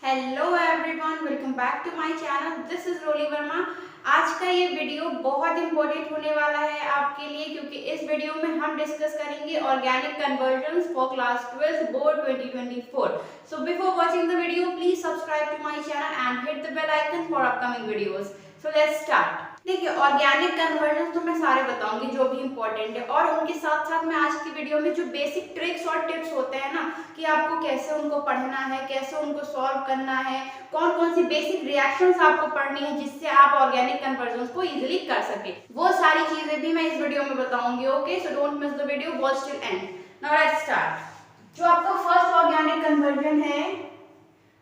Hello everyone, welcome back to my channel. This is Roli Verma. आज का ये वीडियो बहुत इंपॉर्टेंट होने वाला है आपके लिए, क्योंकि इस वीडियो में हम डिस्कस करेंगे organic conversions for class 12 board 2024। So before watching the video please subscribe to my channel and hit the bell icon for upcoming videos. So let's start. देखिए, ऑर्गेनिक कन्वर्जन तो मैं सारे बताऊंगी जो भी इंपॉर्टेंट है, और उनके साथ साथ मैं आज की वीडियो में जो बेसिक ट्रिक्स और टिप्स होते हैं ना, कि आपको कैसे उनको पढ़ना है, कैसे उनको सॉल्व करना है, कौन कौन सी बेसिक रिएक्शंस आपको पढ़नी है जिससे आप ऑर्गेनिक कन्वर्जन्स को इजीली कर सके, वो सारी चीजें भी मैं इस वीडियो में बताऊंगी। Okay, so don't miss the video, watch till and. Now let's start. जो आपका फर्स्ट ऑर्गेनिक कन्वर्जन है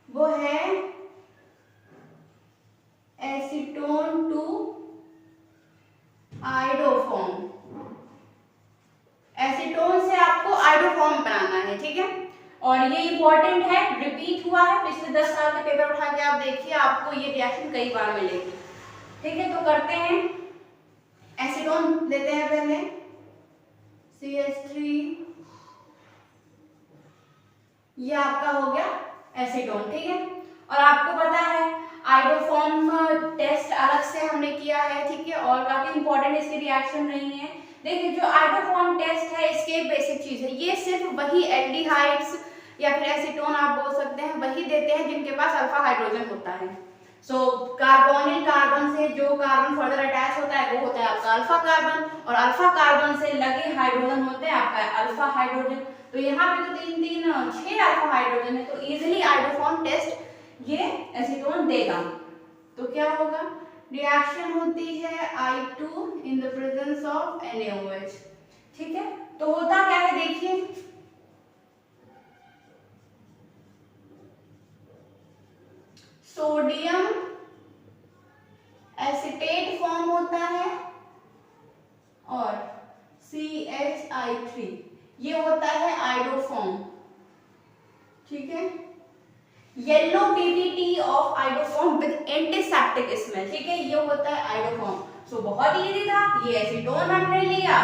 वो है एसीटोन टू आयोडोफॉर्म। एसीटोन से आपको आयोडोफॉर्म बनाना है, ठीक है। और ये इंपॉर्टेंट है, रिपीट हुआ है पिछले 10 साल के पेपर उठा के आप देखिए, आपको ये रिएक्शन कई बार मिलेगी। ठीक है, तो करते हैं। एसीटोन लेते हैं पहले, CH3, ये आपका हो गया एसीटोन, ठीक है। और आपको पता है आयोडोफॉर्म टेस्ट अलग से हमने किया है, ठीक है, और काफी इंपॉर्टेंट इसकी रिएक्शन रही है। देखिए, जो आयोडोफॉर्म टेस्ट है इसके एक बेसिक चीज है, ये सिर्फ वही एल्डिहाइड्स या फिर एसीटोन आप बोल सकते हैं वही देते हैं जिनके पास अल्फा हाइड्रोजन होता है। सो कार्बोनिल कार्बन से जो कार्बन फर्दर अटैच होता है वो होता है आपका अल्फा कार्बन, और अल्फा कार्बन से लगे हाइड्रोजन होते हैं आपका अल्फा हाइड्रोजन। तो यहाँ पे तो 6 अल्फा हाइड्रोजन है, तो इजीली आयोडोफॉर्म टेस्ट ये एसीटोन देगा। तो क्या होगा, रिएक्शन होती है I2 in the presence of NaOH, ठीक है। तो होता क्या है देखिए, सोडियम एसिटेट फॉर्म होता है और CH3 ये होता है आयोडोफॉर्म, ठीक है। Yellow PPT of iodoform with antiseptic smell, ठीक है, ये होता है आयोडोफॉर्म। सो बहुत इजी था, ये एसीटोन हमने लिया,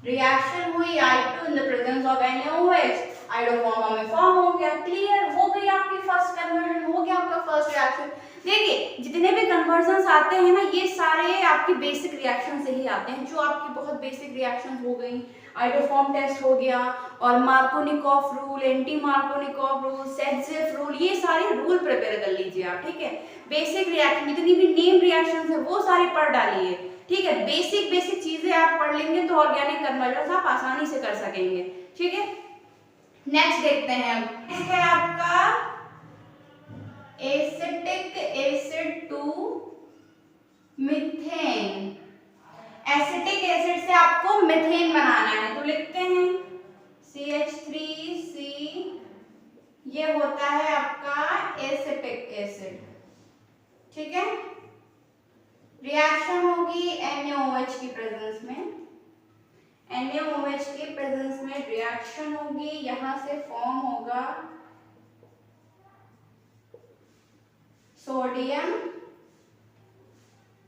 रिएक्शन हुई I2 in the presence of NaOH, iodoform हमें फॉर्म हो गया। क्लियर हो गई आपकी फर्स्ट कन्वर्जन, हो गया आपका फर्स्ट रिएक्शन। देखिए, जितने भी कन्वर्जन्स आते हैं ना, ये सारे आपकी बेसिक रिएक्शन से ही आते हैं, जो आपकी बहुत बेसिक रिएक्शन हो गई। आयोडोफॉर्म टेस्ट हो गया, और Markovnikov rule, anti Markovnikov rule, Saytzeff rule, ये सारे रूल प्रिपेयर कर लीजिए आप, ठीक है। बेसिक रिएक्शन जितनी भी नेम रिएक्शंस है वो सारे पढ़ डालिए, ठीक है। बेसिक बेसिक चीजें आप पढ़ लेंगे तो ऑर्गेनिक कन्वर्जन्स आप आसानी से कर सकेंगे, ठीक है। नेक्स्ट देखते हैं, अब है आपका acetic acid to methane. Acetic acid से आपको मीथेन बनाना है, तो लिखते हैं CH3C, ये होता है आपका एसिटिक एसिड, ठीक है। रिएक्शन होगी NaOH की प्रेजेंस में, NaOH के प्रेजेंस में रिएक्शन होगी, यहां से फॉर्म होगा सोडियम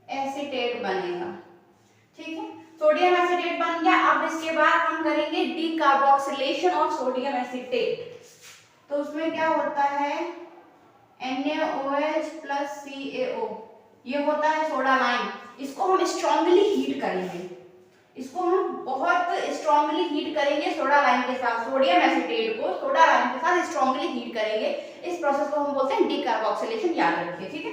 एसीटेट बनेगा, ठीक है। सोडियम एसीटेट बन गया। अब इसके बाद हम करेंगे डीकार्बोक्सिलेशन ऑफ सोडियम एसीटेट। तो उसमें क्या होता है, NaOH प्लस CaO, ये होता है सोडा लाइम। इसको हम स्ट्रांगली हीट करेंगे, इसको हम बहुत स्ट्रांगली हीट करेंगे सोडा लाइम के साथ, सोडियम एसीटेट को सोडा लाइम के साथ स्ट्रांगली हीट करेंगे। इस प्रोसेस को हम बोलते हैं डीकार्बोक्सिलेशन, याद रखिए, ठीक है।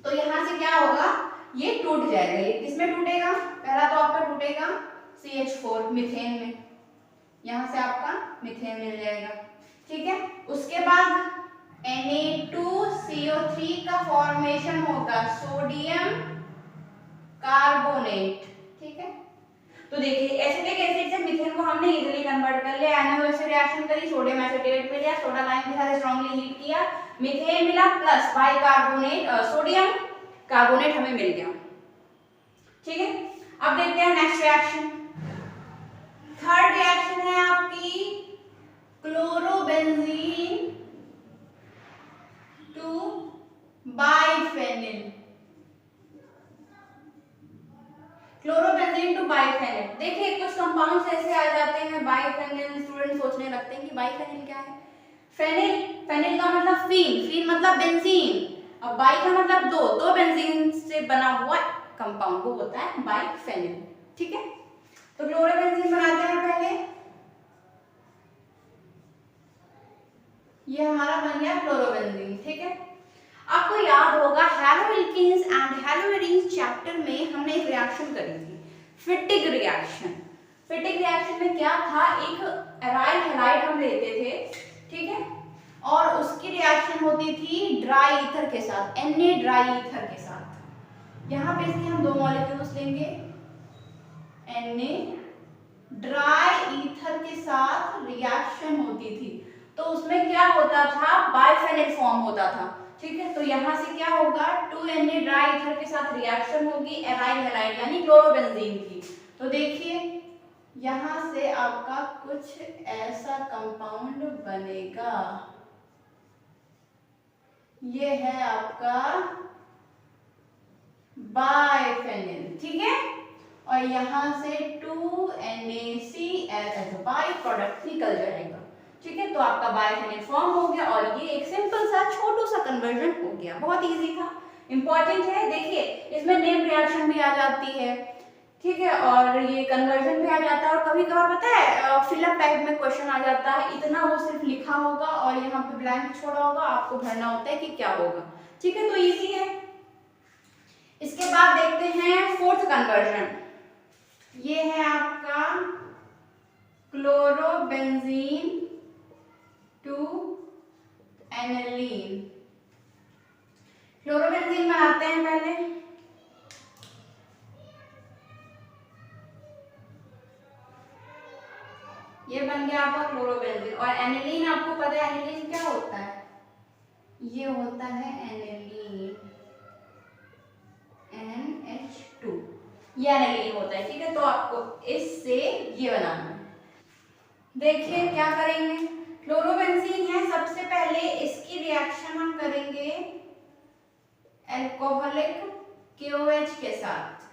तो यहां से क्या होगा, ये टूट जाएगा। ये किसमें टूटेगा, पहला तो आपका टूटेगा CH4 मीथेन में, यहां से आपका मीथेन मिल जाएगा, ठीक है। उसके बाद Na2CO3 का फॉर्मेशन होगा सोडियम कार्बोनेट, ठीक है। तो देखिए, एसिटिक एसिड से मीथेन को हमने इजीली कन्वर्ट कर लिया, NaOH से रिएक्शन करी, सोडियम एसीटेट मिला, सोडा लाइम के साथ स्ट्रांगली हीट किया, मीथेन मिला, प्लस बाइकार्बोनेट सोडियम कार्बोनेट हमें मिल गया, ठीक है। अब देखते हैं नेक्स्ट रिएक्शन। थर्ड रिएक्शन है आपकी chlorobenzene to biphenyl. Chlorobenzene to biphenyl, देखिए कुछ कंपाउंड्स ऐसे आ जाते हैं बाइफेनिल, स्टूडेंट सोचने लगते हैं कि बाइफेनिल क्या है। फेनिल, फेनिल का मतलब फीन, फीन मतलब बेंजीन, अब बाई का मतलब दो बेंजीन से बना हुआ कंपाउंड वो होता है बाइफेनिल। ठीक है, तो क्लोरोबेंजीन बनाते हैं पहले, ये हमारा बन गया क्लोरोबेंजीन। ठीक है, आपको याद होगा हैलोएल्केन्स एंड हैलोएरीन्स चैप्टर में हमने एक रिएक्शन करी थी, फिटिक रिएक्शन। फिटिक रिएक्शन में क्या था, एक एराइल हैलाइड हम लेते थे, ठीक है, और उसकी रिएक्शन होती थी ड्राई ईथर के साथ, Na ड्राई ईथर के साथ। यहाँ पे इसके हम दो मॉलिक्यूल्स लेंगे, Na ड्राई ईथर के साथ रिएक्शन होती थी, तो उसमें क्या होता था, बाइफेनिल फॉर्म होता था। ठीक है, तो यहाँ से क्या होगा, 2Na ड्राई ईथर के साथ रिएक्शन होगी एराइल हैलाइड यानी क्लोरोबेंजीन की। तो देखिए यहाँ से आपका कुछ ऐसा कंपाउंड बनेगा, ये है आपका बाइफेनिल। ठीक है, और यहाँ से 2NaCl एज बाई प्रोडक्ट निकल जाएगा। ठीक है, तो आपका बाइफेनिल फॉर्म हो गया और ये एक सिंपल सा छोटू सा कन्वर्जन हो गया, बहुत इजी था, इंपॉर्टेंट है। देखिए इसमें नेम रिएक्शन भी आ जाती है, ठीक है, और ये कन्वर्जन भी आ जाता है, और कभी कभार पता है फिलअप टाइप में क्वेश्चन आ जाता है, इतना वो सिर्फ लिखा होगा और यहाँ पे ब्लैंक छोड़ा होगा, आपको भरना होता है कि क्या होगा। ठीक है, तो इजी है। इसके बाद देखते हैं फोर्थ कन्वर्जन, ये है आपका क्लोरोबेंजीन टू एनिलीन। क्लोरोबेंजीन बनाते हैं पहले, ये बन गया आपका क्लोरोबेंजीन। और एनिलीन आपको पता है एनिलीन क्या होता है, ये होता है एनिलीन NH2, ये एनिलीन होता है। ठीक है, तो आपको इससे ये बनाना है। देखिए क्या करेंगे, क्लोरोबेंजीन है, सबसे पहले इसकी रिएक्शन हम करेंगे अल्कोहलिक KOH के साथ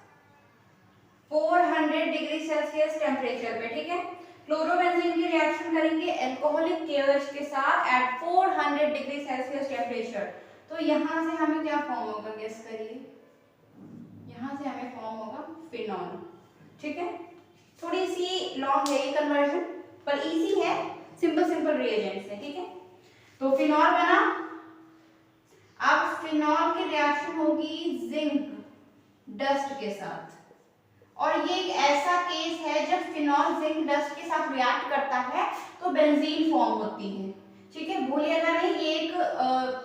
400 डिग्री सेल्सियस टेम्परेचर पे। ठीक है, क्लोरोबेंजीन की रिएक्शन करेंगे अल्कोहलिक KOH के साथ एट 400 डिग्री सेल्सियस टेम्परेचर। तो यहाँ से हमें क्या फॉर्म होगा, गेस करिए, यहाँ से हमें फॉर्म होगा फिनॉल। ठीक है, थोड़ी सी लॉन्ग है ये कन्वर्जन पर इजी है, सिंपल सिंपल रिएजेंट्स है। ठीक है, तो फिनॉल बना। अब फिनॉल की रिएक्शन होगी जिंक डस्ट के साथ, और ये एक ऐसा केस है जब फिनॉल जिंक डस्ट के साथ रिएक्ट करता है तो बेंजीन फॉर्म होती है। ठीक है, भूलिएगा नहीं, ये एक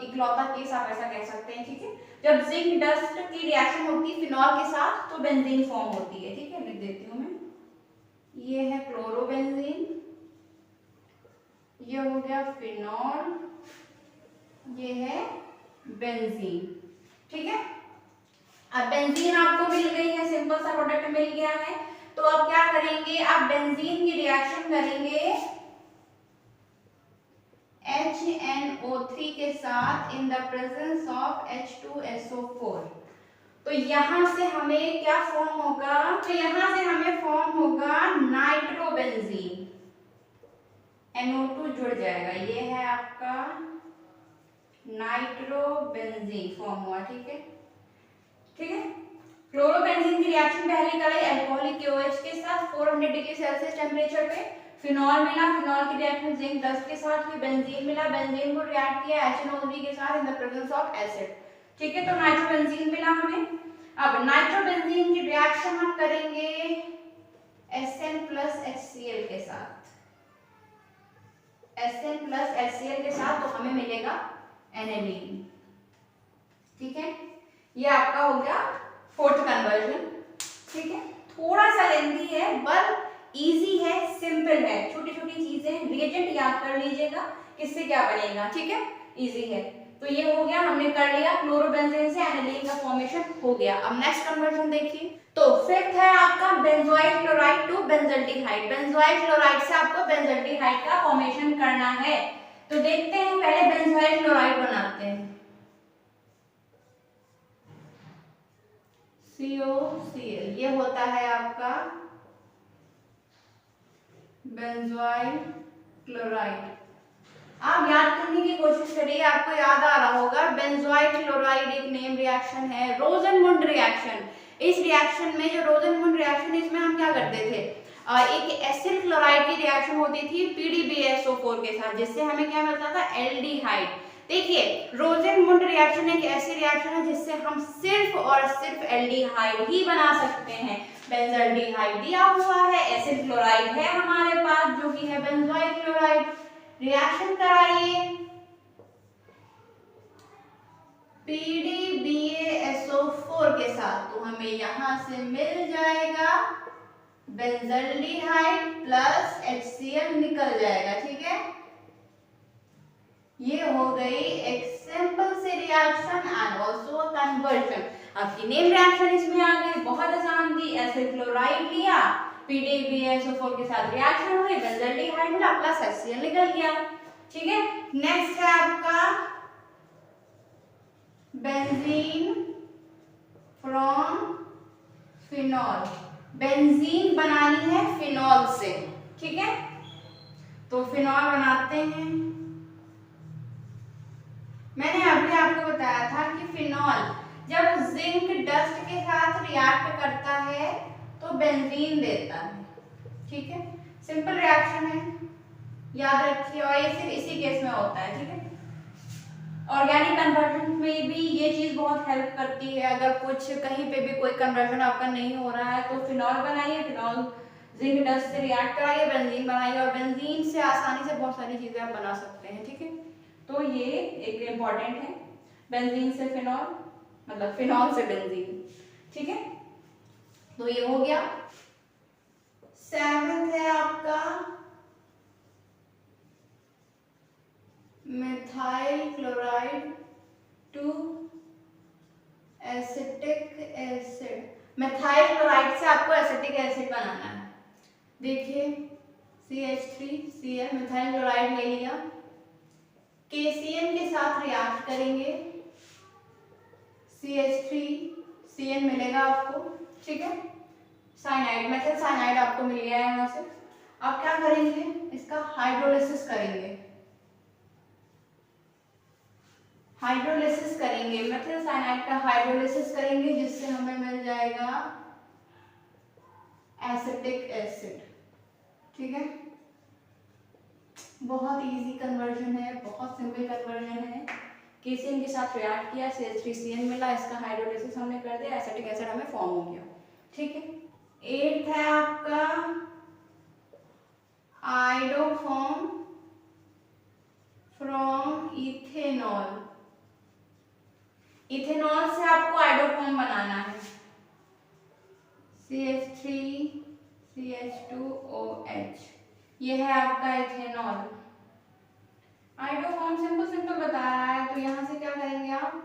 इकलौता केस आप ऐसा कह सकते हैं। ठीक है, जब जिंक डस्ट की रिएक्शन होती है फिनॉल के साथ तो बेंजीन फॉर्म होती है। ठीक है, लिख देती हूँ मैं, ये है क्लोरोबेंजीन, ये हो गया फिनॉल, ये है बेंजीन। ठीक है, अब बेंजीन आपको मिल गई है, सिंपल सा प्रोडक्ट मिल गया है, तो अब क्या करेंगे, आप बेंजीन की रिएक्शन करेंगे HNO3 के साथ in the presence of H2SO4। तो यहां से हमें क्या फॉर्म होगा, तो यहां से हमें फॉर्म होगा नाइट्रोबेंजीन, NO2 जुड़ जाएगा, ये है आपका नाइट्रोबेंजीन फॉर्म हुआ। ठीक है, ठीक है, क्लोरोबेंजीन की रिएक्शन पहले कराई अल्कोहलिक KOH के साथ 400 डिग्री सेल्सियस टेम्परेचर पे, फिनॉल मिला, फिनॉल की रिएक्शन जिंक डस्ट के साथ, फिर बेंजीन मिला, बेंजीन को रिएक्ट किया HNO3 के साथ in the presence of acid. ठीक है, तो नाइट्रोबेंजीन मिला हमें। अब नाइट्रोबेंजीन की रिएक्शन हम करेंगे Sn प्लस HCl के साथ, Sn प्लस HCl के साथ, तो हमें मिलेगा एनिलीन। ठीक है, ये आपका हो गया फोर्थ कन्वर्जन। ठीक है, थोड़ा सा लेंथी है पर इजी है, सिंपल है, छोटी छोटी चीजें, रिएजेंट याद कर लीजिएगा किससे क्या बनेगा। ठीक है, इजी है। तो ये हो गया, हमने कर लिया, क्लोरोबेंजीन से एनिलीन का फॉर्मेशन हो गया। अब नेक्स्ट कन्वर्जन देखिए, तो फिफ्थ है आपका benzoyl chloride to benzaldehyde. Benzoyl chloride से आपको बेंजल्डिहाइड का फॉर्मेशन करना है, तो देखते हैं, पहले बेंजोइल क्लोराइड बनाते हैं, COCl, ये होता है आपका बेंजोइल क्लोराइड। आप याद करने की कोशिश करिए, आपको याद आ रहा होगा बेंजोइक क्लोराइड एक नेम रिएक्शन है, रोजनमुंड रिएक्शन। इस रिएक्शन में जो रोजनमुंड रिएक्शन, इसमें हम क्या करते थे, एक एसिड क्लोराइड की रिएक्शन होती थी PDBSO4 के साथ, जिससे हमें क्या मिलता था, एल्डिहाइड। देखिए रोजनमुंड रिएक्शन एक ऐसी रिएक्शन है जिससे हम सिर्फ और सिर्फ एल्डिहाइड ही बना सकते हैं। बेंजल्डिहाइड दिया हुआ है, एसिड क्लोराइड है हमारे पास जो कि है बेंजोइक क्लोराइड। रिएक्शन कराइए PDBASO4 के साथ, तो हमें यहां से मिल जाएगा बेंजल्डिहाइड प्लस HCl निकल जाएगा, ठीक है। ये हो गई एक सिंपल सी reaction and also a conversion. आपकी नेम रिएक्शन इसमें आ गई, बहुत आसान थी। एसिड क्लोराइड लिया, PDBSO4 के साथ रिएक्शन हुई, बेंजल्डिहाइड मिला प्लस HCl निकल गया, ठीक है। नेक्स्ट है आपका बेंजीन फ्रॉम फिनॉल। बेंजीन बनानी है फिनॉल से, ठीक है। तो फिनॉल बनाते हैं। मैंने अभी आपको बताया था कि फिनॉल जब जिंक डस्ट के साथ रिएक्ट करता है तो बेंजीन देता है, ठीक है। सिंपल रिएक्शन है, याद रखिए, और ये सिर्फ इसी केस में होता है, ठीक है। ऑर्गेनिक कन्वर्जन में भी ये चीज बहुत हेल्प करती है। अगर कुछ कहीं पे भी कोई कन्वर्जन आपका नहीं हो रहा है तो फिनॉल बनाइए, फिनॉल जिंक डस्ट से रिएक्ट कराइए, बेंजीन बनाइए, और बेंजीन से आसानी से बहुत सारी चीजें आप बना सकते हैं, ठीक है। तो ये एक इम्पॉर्टेंट है, बेंजीन से फिनॉल मतलब फिनॉल से बेंजीन, ठीक है। तो ये हो गया। सेवंथ है आपका methyl chloride to acetic acid. Methyl chloride से आपको एसिटिक एसिड बनाना है। देखिए CH3Cl मिथाइल क्लोराइड ले लिया, KCl के साथ रिएक्ट करेंगे, CH3Cl मिलेगा आपको, ठीक है। साइनाइड, मेथिल साइनाइड आपको मिल गया है यहाँ से। आप क्या करेंगे, इसका हाइड्रोलिसिस करेंगे, हाइड्रोलिसिस करेंगे, मेथिल साइनाइड का हाइड्रोलिसिस करेंगे, जिससे हमें मिल जाएगा एसिटिक एसिड, ठीक है। बहुत इजी कन्वर्जन है, बहुत सिंपल कन्वर्जन है। KCl के साथ रिएक्ट किया, CH3Cl मिला, इसका हाइड्रोलिसिस हमने कर दिया, एसिटिक एसिड हमें फॉर्म हो गया, ठीक है। 8th है आपका आइडोफॉर्म फ्रॉम इथेनॉल। इथेनॉल से आपको आइडोफॉर्म बनाना है, CH3CH2OH, ये है आपका इथेनॉल। आइडोफॉर्म सिंपल सिंपल बता रहा है, तो यहां से क्या करेंगे आप,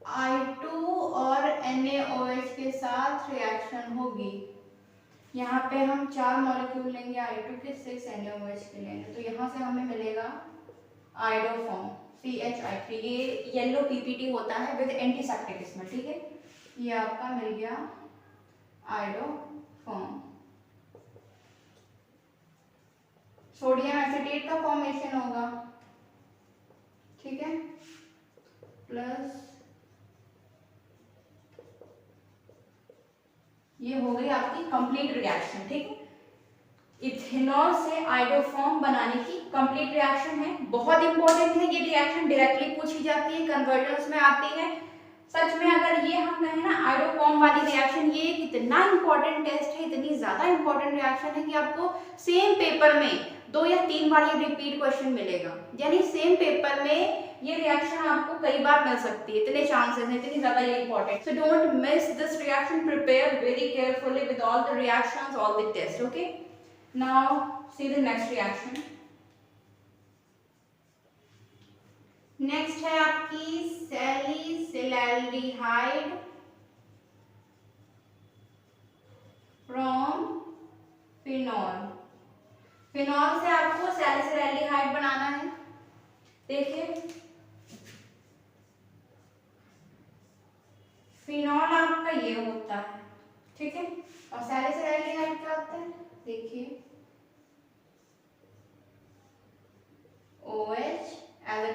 I2 और NaOH के साथ रिएक्शन होगी। यहाँ पे हम 4 मॉलिक्यूल लेंगे I2 के, 6 NaOH के लेंगे, तो यहाँ से हमें मिलेगा आइडोफॉर्म CHI3। ये येलो PPT होता है विद एंटीसेप्टिक स्मेल, ठीक है। ये आपका मिल गया आइडोफॉर्म। सोडियम एसिटेट का फॉर्मेशन होगा, ठीक है, प्लस ये हो गई आपकी कंप्लीट रिएक्शन, ठीक है। इथेनॉल से आइडोफॉर्म बनाने की कंप्लीट रिएक्शन है, बहुत इंपॉर्टेंट है ये रिएक्शन, डायरेक्टली पूछी जाती है, कन्वर्जन्स में आती है। सच में अगर ये हम कहें ना आइडोफॉर्म वाली रिएक्शन, ये इतना इंपॉर्टेंट टेस्ट है, इतनी ज्यादा इंपॉर्टेंट रिएक्शन है कि आपको सेम पेपर में 2 या 3 बार ये रिपीट क्वेश्चन मिलेगा, यानी सेम पेपर में ये रिएक्शन आपको कई बार मिल सकती है, इतने चांसेस हैं, इतनी ज्यादा ये important. So don't miss this reaction, prepare very carefully with all the reactions, all the test, okay. Now see the next reaction. Next है आपकी सैलिसिलैल्डिहाइड फ्रॉम फिनॉल। फिनॉल से आपको सैलिसिलैल्डिहाइड बनाना है। देखिए फिनॉल आपका ये होता है, ठीक है, और सैलिसिलैल्डिहाइड क्या होता है, देखिए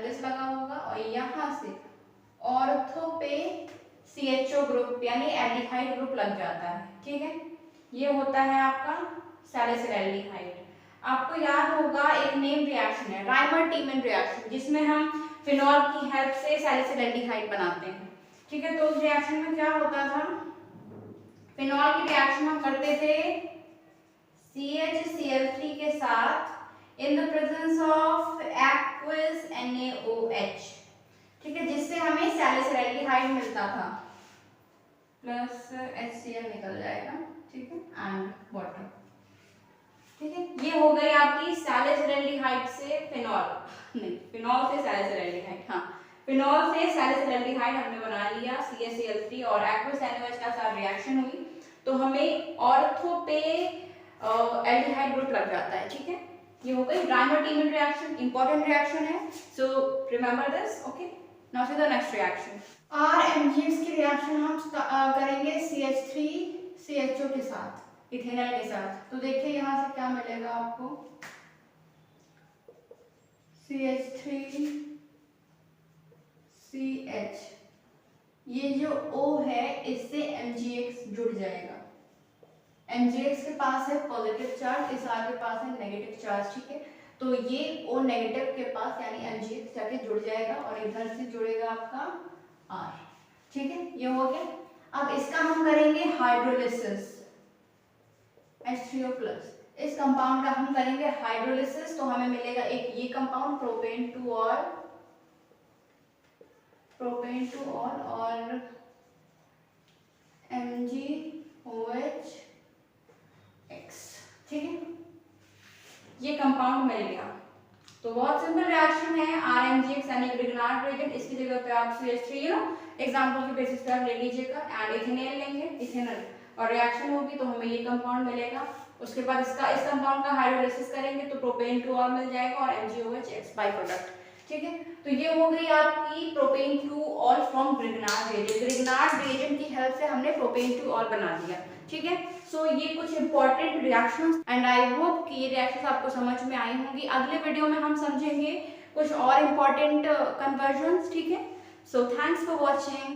दिस लगा होगा और यहाँ से ऑर्थो पे CHO ग्रुप यानी एल्डिहाइड ग्रुप लग जाता है, ठीक है। ये होता है आपका सैलिसिलएल्डिहाइड। आपको याद होगा एक नेम रिएक्शन है राइमर-टीमन रिएक्शन, जिसमें हम फिनॉल की हेल्प से सैलिसिलएल्डिहाइड बनाते हैं, ठीक है। तो उस रिएक्शन में क्या होता था, फिनॉल की रिएक्शन हम करते थे CHCl3 के साथ in the presence of aqueous NaOH, ठीक है, जिससे हमें सैलिसिलएल्डिहाइड मिलता था प्लस HCl निकल जाएगा, ठीक है, एंड वाटर, ठीक है। ये हो गई आपकी सैलिसिलएल्डिहाइड से फिनॉल, नहीं फिनॉल से सैलिसिलएल्डिहाइड, हाँ फिनॉल से सैलिसिलएल्डिहाइड हमने बना लिया CaCl3 और एक्वस NaOH का साथ रिएक्शन हुई तो हमें ऑर्थो पे एल्डिहाइड ग्रुप लग जाता है, ठीक है। ये हो गई राइमर-टीमन रिएक्शन, इंपॉर्टेंट रिएक्शन है, so remember this, okay. Now to the next reaction, RMGX की रिएक्शन हम करेंगे CH3CHO के साथ, इथेनॉल के साथ। तो देखिए यहाँ से क्या मिलेगा आपको, CH3CH, ये जो O है इससे MgX जुड़ जाएगा, MgX के पास है पॉजिटिव चार्ज, इस R के पास है नेगेटिव चार्ज, ठीक है। तो ये O नेगेटिव के पास यानी MgX जाके जुड़ जाएगा और इधर से जुड़ेगा आपका R, ठीक है, ये हो गया। अब इसका हम करेंगे हाइड्रोलिसिस, H3O+, इस कंपाउंड का हम करेंगे हाइड्रोलिसिस, तो हमें मिलेगा एक ये कंपाउंड प्रोपेन टू ऑल और MgOH, ठीक है, ये कंपाउंड मिल गया। तो बहुत सिंपल रिएक्शन है, RMGX यानी ग्रिग्नार्ड रिएजेंट, इसकी जगह पे आप CH3 एग्जांपल के बेसिस पे आप ले लीजिएगा एंड इथेनॉल लेंगे, इथेनॉल, और रिएक्शन होगी तो हमें ये कंपाउंड मिलेगा। उसके बाद इसका इस कंपाउंड का हाइड्रोलिसिस करेंगे तो प्रोपेन टू ऑल मिल जाएगा और MgOH बाई प्रोडक्ट, ठीक है। तो ये हो गई आपकी propane two all from Grignard reagent. Grignard reagent की हेल्प से हमने प्रोपेन टू ऑल बना दिया, ठीक है। सो ये कुछ important reactions and I hope कि ये रिएक्शंस आपको समझ में आई होंगी। अगले वीडियो में हम समझेंगे कुछ और इंपॉर्टेंट कन्वर्जन्स, ठीक है। So thanks for watching.